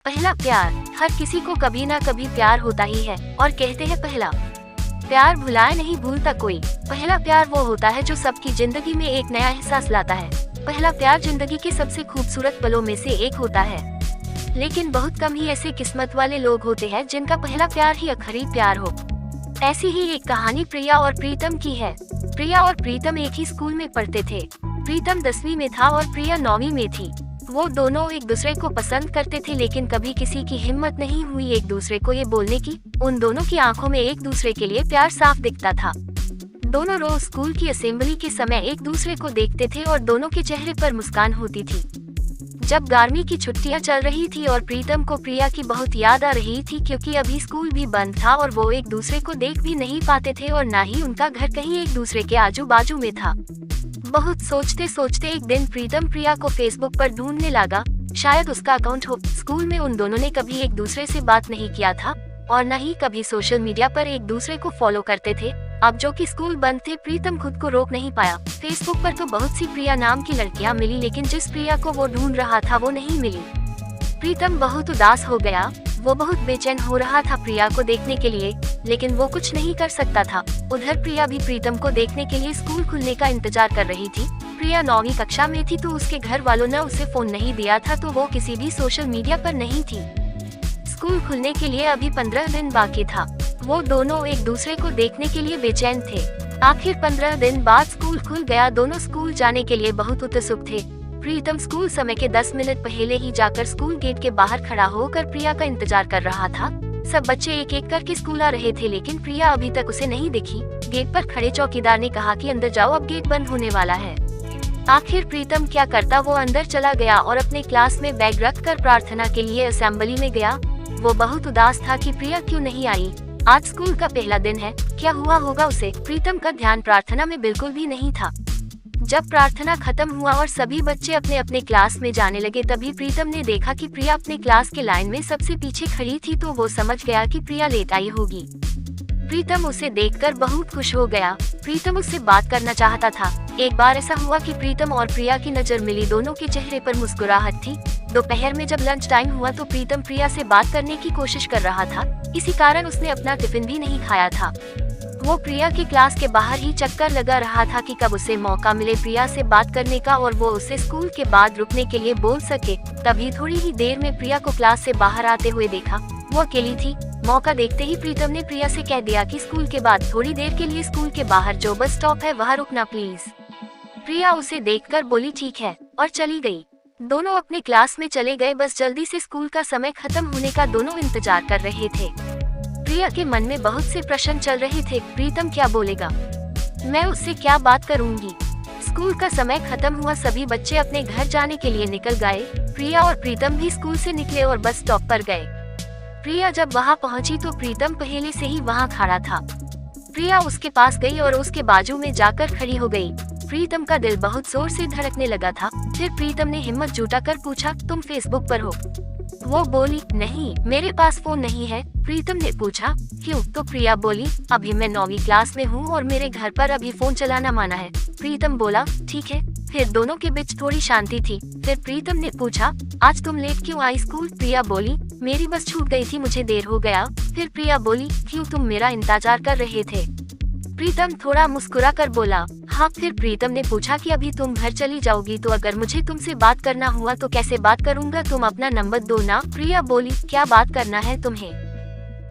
पहला प्यार। हर किसी को कभी ना कभी प्यार होता ही है और कहते हैं पहला प्यार भुलाए नहीं भूलता कोई। पहला प्यार वो होता है जो सबकी जिंदगी में एक नया एहसास लाता है। पहला प्यार जिंदगी के सबसे खूबसूरत पलों में से एक होता है, लेकिन बहुत कम ही ऐसे किस्मत वाले लोग होते हैं जिनका पहला प्यार ही आखिरी प्यार हो। ऐसी ही एक कहानी प्रिया और प्रीतम की है। प्रिया और प्रीतम एक ही स्कूल में पढ़ते थे। प्रीतम 10वीं में था और प्रिया 9वीं में थी। वो दोनों एक दूसरे को पसंद करते थे, लेकिन कभी किसी की हिम्मत नहीं हुई एक दूसरे को ये बोलने की। उन दोनों की आंखों में एक दूसरे के लिए प्यार साफ दिखता था। दोनों रोज स्कूल की असेंबली के समय एक दूसरे को देखते थे और दोनों के चेहरे पर मुस्कान होती थी। जब गर्मी की छुट्टियां चल रही थी और प्रीतम को प्रिया की बहुत याद आ रही थी, क्योंकि अभी स्कूल भी बंद था और वो एक दूसरे को देख भी नहीं पाते थे और न ही उनका घर कहीं एक दूसरे के आजू बाजू में था। बहुत सोचते सोचते एक दिन प्रीतम प्रिया को फेसबुक पर ढूंढने लगा, शायद उसका अकाउंट हो। स्कूल में उन दोनों ने कभी एक दूसरे से बात नहीं किया था और न ही कभी सोशल मीडिया पर एक दूसरे को फॉलो करते थे। अब जो कि स्कूल बंद थे, प्रीतम खुद को रोक नहीं पाया। फेसबुक पर तो बहुत सी प्रिया नाम की लड़कियां मिली, लेकिन जिस प्रिया को वो ढूंढ रहा था वो नहीं मिली। प्रीतम बहुत उदास हो गया। वो बहुत बेचैन हो रहा था प्रिया को देखने के लिए, लेकिन वो कुछ नहीं कर सकता था। उधर प्रिया भी प्रीतम को देखने के लिए स्कूल खुलने का इंतजार कर रही थी। प्रिया 9वीं कक्षा में थी, तो उसके घर वालों ने उसे फोन नहीं दिया था, तो वो किसी भी सोशल मीडिया पर नहीं थी। स्कूल खुलने के लिए अभी 15 दिन बाकी था। वो दोनों एक दूसरे को देखने के लिए बेचैन थे। आखिर 15 दिन बाद स्कूल खुल गया। दोनों स्कूल जाने के लिए बहुत उत्सुक थे। प्रीतम स्कूल समय के 10 मिनट पहले ही जाकर स्कूल गेट के बाहर खड़ा होकर प्रिया का इंतजार कर रहा था। सब बच्चे एक एक करके स्कूल आ रहे थे, लेकिन प्रिया अभी तक उसे नहीं दिखी। गेट पर खड़े चौकीदार ने कहा कि अंदर जाओ, अब गेट बंद होने वाला है। आखिर प्रीतम क्या करता, वो अंदर चला गया और अपने क्लास में बैग रखकर प्रार्थना के लिए असेंबली में गया। वो बहुत उदास था कि प्रिया क्यों नहीं आई। आज स्कूल का पहला दिन है, क्या हुआ होगा उसे। प्रीतम का ध्यान प्रार्थना में बिल्कुल भी नहीं था। जब प्रार्थना खत्म हुआ और सभी बच्चे अपने अपने क्लास में जाने लगे, तभी प्रीतम ने देखा कि प्रिया अपने क्लास के लाइन में सबसे पीछे खड़ी थी, तो वो समझ गया कि प्रिया लेट आई होगी। प्रीतम उसे देखकर बहुत खुश हो गया। प्रीतम उससे बात करना चाहता था। एक बार ऐसा हुआ कि प्रीतम और प्रिया की नजर मिली। दोनों के चेहरे पर मुस्कुराहट थी। दोपहर में जब लंच टाइम हुआ तो प्रीतम प्रिया से बात करने की कोशिश कर रहा था। इसी कारण उसने अपना टिफिन भी नहीं खाया था। वो प्रिया की क्लास के बाहर ही चक्कर लगा रहा था कि कब उसे मौका मिले प्रिया से बात करने का और वो उसे स्कूल के बाद रुकने के लिए बोल सके। तभी थोड़ी ही देर में प्रिया को क्लास से बाहर आते हुए देखा। वो अकेली थी। मौका देखते ही प्रीतम ने प्रिया से कह दिया कि स्कूल के बाद थोड़ी देर के लिए स्कूल के बाहर जो बस स्टॉप है वहाँ रुकना प्लीज। प्रिया उसे देखकर बोली ठीक है और चली गई। दोनों अपने क्लास में चले गए। बस जल्दी से स्कूल का समय खत्म होने का दोनों इंतजार कर रहे थे। प्रिया के मन में बहुत से प्रश्न चल रहे थे। प्रीतम क्या बोलेगा, मैं उससे क्या बात करूंगी। स्कूल का समय खत्म हुआ। सभी बच्चे अपने घर जाने के लिए निकल गए। प्रिया और प्रीतम भी स्कूल से निकले और बस स्टॉप पर गए। प्रिया जब वहां पहुंची तो प्रीतम पहले से ही वहां खड़ा था। प्रिया उसके पास गई और उसके बाजू में जाकर खड़ी हो गई। प्रीतम का दिल बहुत जोर से धड़कने लगा था। फिर प्रीतम ने हिम्मत जुटाकर पूछा, तुम फेसबुक पर हो। वो बोली, नहीं, मेरे पास फोन नहीं है। प्रीतम ने पूछा, क्यों? तो प्रिया बोली, अभी मैं 9वीं क्लास में हूँ और मेरे घर पर अभी फोन चलाना मना है। प्रीतम बोला, ठीक है। फिर दोनों के बीच थोड़ी शांति थी। फिर प्रीतम ने पूछा, आज तुम लेट क्यों आई स्कूल? प्रिया बोली, मेरी बस छूट गई थी, मुझे देर हो गया। फिर प्रिया बोली, क्यों, तुम मेरा इंतजार कर रहे थे? प्रीतम थोड़ा मुस्कुरा कर बोला, हाँ। फिर प्रीतम ने पूछा कि अभी तुम घर चली जाओगी, तो अगर मुझे तुमसे बात करना हुआ तो कैसे बात करूंगा, तुम अपना नंबर दो ना। प्रिया बोली, क्या बात करना है तुम्हें?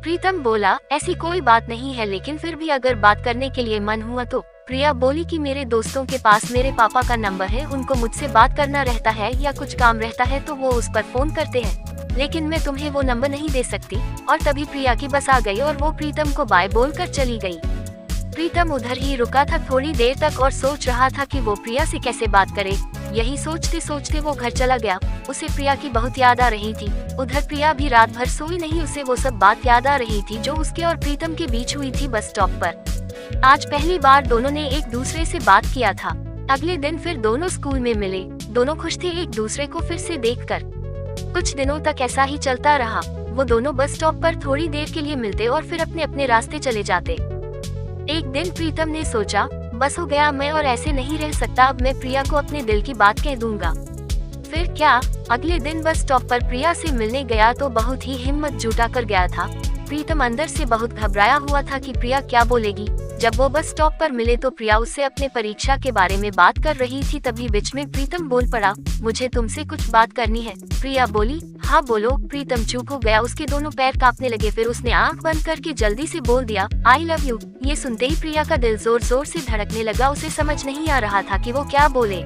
प्रीतम बोला, ऐसी कोई बात नहीं है, लेकिन फिर भी अगर बात करने के लिए मन हुआ तो। प्रिया बोली कि मेरे दोस्तों के पास मेरे पापा का नंबर है, उनको मुझसे बात करना रहता है या कुछ काम रहता है तो वो उस पर फोन करते हैं, लेकिन मैं तुम्हें वो नंबर नहीं दे सकती। और तभी प्रिया की बस आ गई और वो प्रीतम को बाय बोलकर चली गई। प्रीतम उधर ही रुका था थोड़ी देर तक और सोच रहा था कि वो प्रिया से कैसे बात करे। यही सोचते सोचते वो घर चला गया। उसे प्रिया की बहुत याद आ रही थी। उधर प्रिया भी रात भर सोई नहीं। उसे वो सब बात याद आ रही थी जो उसके और प्रीतम के बीच हुई थी बस स्टॉप पर। आज पहली बार दोनों ने एक दूसरे से बात किया था। अगले दिन फिर दोनों स्कूल में मिले। दोनों खुश थे एक दूसरे को फिर से देखकर। कुछ दिनों तक ऐसा ही चलता रहा। वो दोनों बस स्टॉप पर थोड़ी देर के लिए मिलते और फिर अपने अपने रास्ते चले जाते। एक दिन प्रीतम ने सोचा, बस हो गया, मैं और ऐसे नहीं रह सकता, अब मैं प्रिया को अपने दिल की बात कह दूंगा। फिर क्या? अगले दिन बस स्टॉप पर प्रिया से मिलने गया तो बहुत ही हिम्मत जुटा कर गया था। प्रीतम अंदर से बहुत घबराया हुआ था कि प्रिया क्या बोलेगी। जब वो बस स्टॉप पर मिले तो प्रिया उससे अपने परीक्षा के बारे में बात कर रही थी। तभी बीच में प्रीतम बोल पड़ा, मुझे तुमसे कुछ बात करनी है। प्रिया बोली, हाँ बोलो। प्रीतम चुप हो गया, उसके दोनों पैर कांपने लगे। फिर उसने आंख बंद करके जल्दी से बोल दिया, आई लव यू। ये सुनते ही प्रिया का दिल जोर जोर से धड़कने लगा। उसे समझ नहीं आ रहा था कि वो क्या बोले।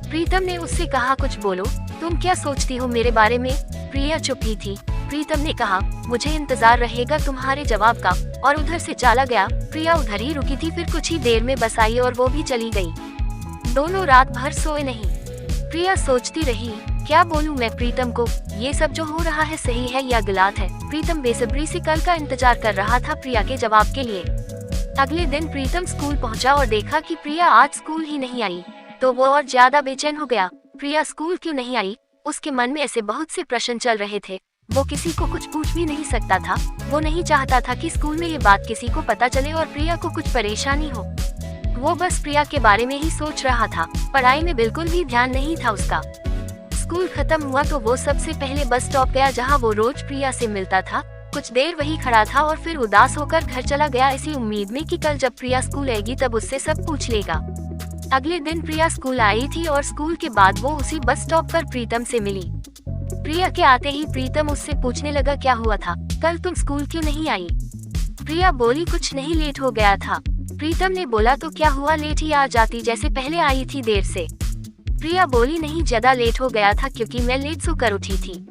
प्रीतम ने उससे कहा, कुछ बोलो, तुम क्या सोचती हो मेरे बारे में? प्रिया चुप ही थी। प्रीतम ने कहा, मुझे इंतजार रहेगा तुम्हारे जवाब का, और उधर से चला गया। प्रिया उधर ही रुकी थी, फिर कुछ ही देर में बस आई और वो भी चली गई। दोनों रात भर सोए नहीं। प्रिया सोचती रही, क्या बोलूं मैं प्रीतम को, ये सब जो हो रहा है सही है या गलत है। प्रीतम बेसब्री से कल का इंतजार कर रहा था प्रिया के जवाब के लिए। अगले दिन प्रीतम स्कूल पहुंचा और देखा कि प्रिया आज स्कूल ही नहीं आई, तो वो और ज्यादा बेचैन हो गया। प्रिया स्कूल क्यों नहीं आई? उसके मन में ऐसे बहुत से प्रश्न चल रहे थे। वो किसी को कुछ पूछ भी नहीं सकता था। वो नहीं चाहता था कि स्कूल में ये बात किसी को पता चले और प्रिया को कुछ परेशानी हो। वो बस प्रिया के बारे में ही सोच रहा था। पढ़ाई में बिल्कुल भी ध्यान नहीं था उसका। स्कूल खत्म हुआ तो वो सबसे पहले बस स्टॉप गया, जहाँ वो रोज प्रिया से मिलता था। कुछ देर वही खड़ा था और फिर उदास होकर घर चला गया, इसी उम्मीद में कि कल जब प्रिया स्कूल आएगी तब उससे सब पूछ लेगा। अगले दिन प्रिया स्कूल आई थी और स्कूल के बाद वो उसी बस स्टॉप पर प्रीतम से मिली। प्रिया के आते ही प्रीतम उससे पूछने लगा, क्या हुआ था, कल तुम स्कूल क्यों नहीं आई? प्रिया बोली, कुछ नहीं, लेट हो गया था। प्रीतम ने बोला, तो क्या हुआ, लेट ही आ जाती, जैसे पहले आई थी देर से। प्रिया बोली, नहीं, ज्यादा लेट हो गया था क्योंकि मैं लेट सोकर उठी थी।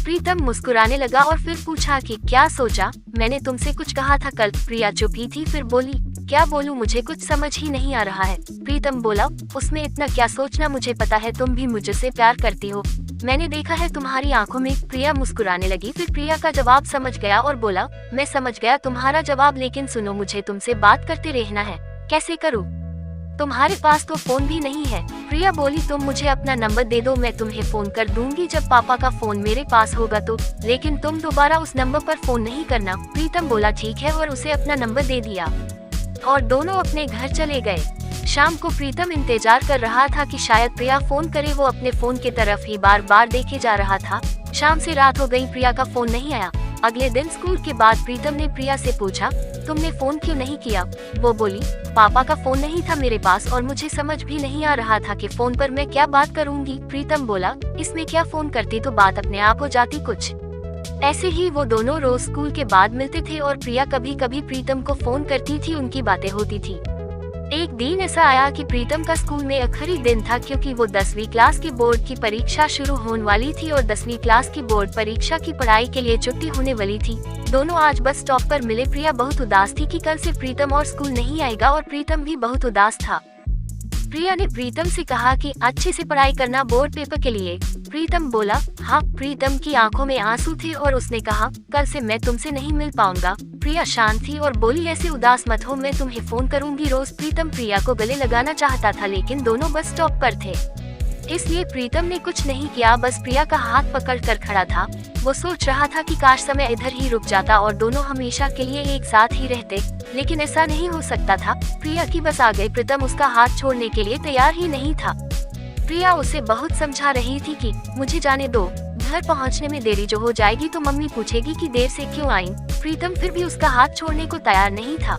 प्रीतम मुस्कुराने लगा और फिर पूछा कि क्या सोचा? मैंने तुमसे कुछ कहा था कल। प्रिया चुप ही थी, फिर बोली, क्या बोलूं, मुझे कुछ समझ ही नहीं आ रहा है। प्रीतम बोला, उसमें इतना क्या सोचना, मुझे पता है तुम भी मुझसे प्यार करती हो, मैंने देखा है तुम्हारी आंखों में। प्रिया मुस्कुराने लगी, फिर प्रिया का जवाब समझ गया और बोला, मैं समझ गया तुम्हारा जवाब, लेकिन सुनो, मुझे तुमसे बात करते रहना है। कैसे करूँ? तुम्हारे पास तो फोन भी नहीं है। प्रिया बोली, तुम मुझे अपना नंबर दे दो, मैं तुम्हें फोन कर दूंगी जब पापा का फोन मेरे पास होगा तो, लेकिन तुम दोबारा उस नंबर पर फोन नहीं करना। प्रीतम बोला, ठीक है, और उसे अपना नंबर दे दिया और दोनों अपने घर चले गए। शाम को प्रीतम इंतजार कर रहा था कि शायद प्रिया फोन करे। वो अपने फोन की तरफ ही बार बार देखे जा रहा था। शाम से रात हो गई, प्रिया का फोन नहीं आया। अगले दिन स्कूल के बाद प्रीतम ने प्रिया से पूछा, तुमने फोन क्यों नहीं किया? वो बोली, पापा का फोन नहीं था मेरे पास और मुझे समझ भी नहीं आ रहा था कि फोन पर मैं क्या बात करूंगी। प्रीतम बोला, इसमें क्या, फोन करती तो बात अपने आप हो जाती कुछ। ऐसे ही वो दोनों रोज स्कूल के बाद मिलते थे और प्रिया कभी कभी प्रीतम को फोन करती थी, उनकी बातें होती थी। एक दिन ऐसा आया कि प्रीतम का स्कूल में आखिरी दिन था क्योंकि वो 10वीं क्लास की बोर्ड की परीक्षा शुरू होने वाली थी और 10वीं क्लास की बोर्ड परीक्षा की पढ़ाई के लिए छुट्टी होने वाली थी। दोनों आज बस स्टॉप पर मिले। प्रिया बहुत उदास थी कि कल से प्रीतम और स्कूल नहीं आएगा और प्रीतम भी बहुत उदास था। प्रिया ने प्रीतम से कहा कि अच्छे से पढ़ाई करना बोर्ड पेपर के लिए। प्रीतम बोला, हाँ। प्रीतम की आंखों में आंसू थे और उसने कहा, कल से मैं तुमसे नहीं मिल पाऊंगा। प्रिया शांत थी और बोली, ऐसे उदास मत हो, मैं तुम्हें फोन करूंगी रोज। प्रीतम प्रिया को गले लगाना चाहता था लेकिन दोनों बस स्टॉप पर थे, इसलिए प्रीतम ने कुछ नहीं किया, बस प्रिया का हाथ पकड़ कर खड़ा था। वो सोच रहा था कि काश समय इधर ही रुक जाता और दोनों हमेशा के लिए एक साथ ही रहते, लेकिन ऐसा नहीं हो सकता था। प्रिया की बस आ गई। प्रीतम उसका हाथ छोड़ने के लिए तैयार ही नहीं था। प्रिया उसे बहुत समझा रही थी कि मुझे जाने दो, घर पहुंचने में देरी जो हो जाएगी तो मम्मी पूछेगी कि देर से क्यों आई। प्रीतम फिर भी उसका हाथ छोड़ने को तैयार नहीं था।